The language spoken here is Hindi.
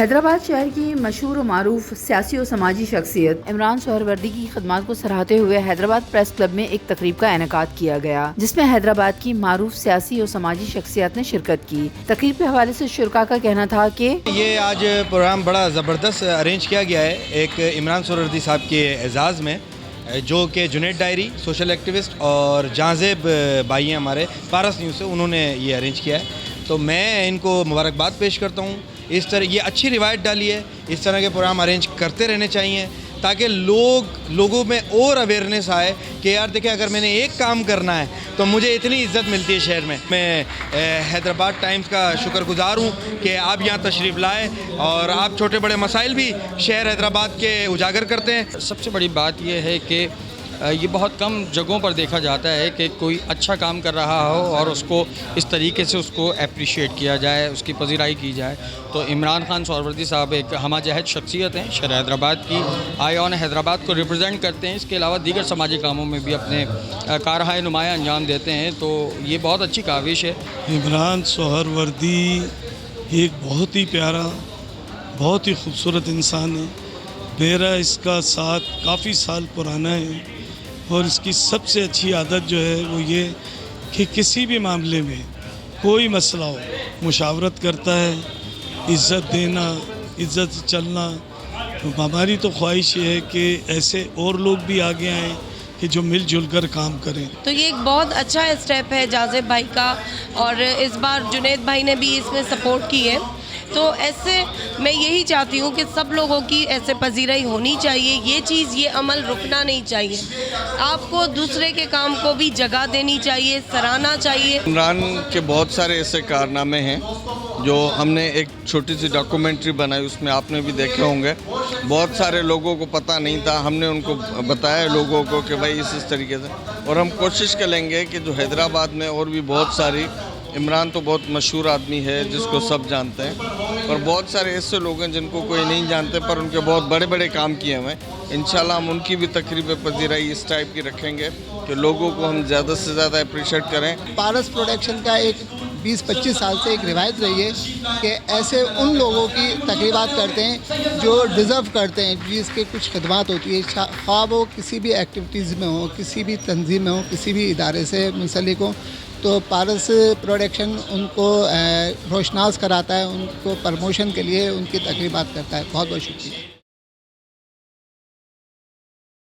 हैदराबाद शहर की मशहूर और मारूफ सियासी और समाजी शख्सियत इमरान सोहरवर्दी की खदमात को सराहते हुए हैदराबाद प्रेस क्लब में एक तकरीब का इनेकाद किया गया, जिसमें हैदराबाद की मारूफ सियासी और समाजी शख्सियत ने शिरकत की। तकरीब के हवाले से शुरका का कहना था कि ये आज प्रोग्राम बड़ा ज़बरदस्त अरेंज किया गया है एक इमरान सोहरवर्दी साहब के एजाज़ में, जो कि जुनैद डायरी सोशल एक्टिविस्ट और जहांजेब भाई हैं हमारे पारस न्यूज़ से, उन्होंने ये अरेंज किया है। तो मैं इनको मुबारकबाद पेश करता हूँ। इस तरह ये अच्छी रिवायत डाली है, इस तरह के प्रोग्राम अरेंज करते रहने चाहिए ताकि लोगों में और अवेयरनेस आए कि यार देखिए, अगर मैंने एक काम करना है तो मुझे इतनी इज्जत मिलती है शहर में। मैं हैदराबाद टाइम्स का शुक्रगुजार हूँ कि आप यहाँ तशरीफ़ लाए और आप छोटे बड़े मसाइल भी शहर हैदराबाद के उजागर करते हैं। सबसे बड़ी बात यह है कि ये बहुत कम जगहों पर देखा जाता है कि कोई अच्छा काम कर रहा हो और उसको इस तरीके से उसको अप्रिशिएट किया जाए, उसकी पजीराई की जाए। तो इमरान खान सोहरवर्दी साहब एक हमाजहत शख्सियत हैं, शहर हैदराबाद की आईऑन हैदराबाद को रिप्रेजेंट करते हैं। इसके अलावा दीगर समाजी कामों में भी अपने कारहाय नुमाया अंजाम देते हैं, तो ये बहुत अच्छी काविश है। इमरान सोहरवर्दी एक बहुत ही प्यारा, बहुत ही खूबसूरत इंसान है। मेरा इसका साथ काफ़ी साल पुराना है और इसकी सबसे अच्छी आदत जो है वो ये कि किसी भी मामले में कोई मसला हो मुशावरत करता है, इज़्ज़त देना, इज़्ज़त से चलना। तो हमारी तो ख्वाहिश ये है कि ऐसे और लोग भी आगे आएँ कि जो मिलजुल कर काम करें। तो ये एक बहुत अच्छा स्टेप है जाज़ेब भाई का, और इस बार जुनैद भाई ने भी इसमें सपोर्ट की है। तो ऐसे मैं यही चाहती हूँ कि सब लोगों की ऐसे पजीराई होनी चाहिए। ये चीज़, ये अमल रुकना नहीं चाहिए। आपको दूसरे के काम को भी जगह देनी चाहिए, सराहना चाहिए। इमरान के बहुत सारे ऐसे कारनामे हैं जो हमने एक छोटी सी डॉक्यूमेंट्री बनाई, उसमें आपने भी देखे होंगे। बहुत सारे लोगों को पता नहीं था, हमने उनको बताया लोगों को कि भाई इस तरीके से, और हम कोशिश करेंगे कि जो हैदराबाद में और भी बहुत सारी, इमरान तो बहुत मशहूर आदमी है जिसको सब जानते हैं, और बहुत सारे ऐसे लोग हैं जिनको कोई नहीं जानते पर उनके बहुत बड़े बड़े काम किए हुए हैं। इंशाल्लाह हम उनकी भी तकरीब पजीराई इस टाइप की रखेंगे कि लोगों को हम ज़्यादा से ज़्यादा अप्रिशिएट करें। पारस प्रोडक्शन का एक 20-25 साल से एक रिवायत रही है कि ऐसे उन लोगों की तकरीबात करते हैं जो डिज़र्व करते हैं, जिसके कुछ खदमात होती है, ख्वाह वो किसी भी एक्टिविटीज़ में हो, किसी भी तंजीम में हो, किसी भी इदारे से मुंसलिक हो। तो पारस प्रोडक्शन उनको रोशनास कराता है, उनको प्रमोशन के लिए उनकी तकरीबात करता है। बहुत बहुत शुक्रिया।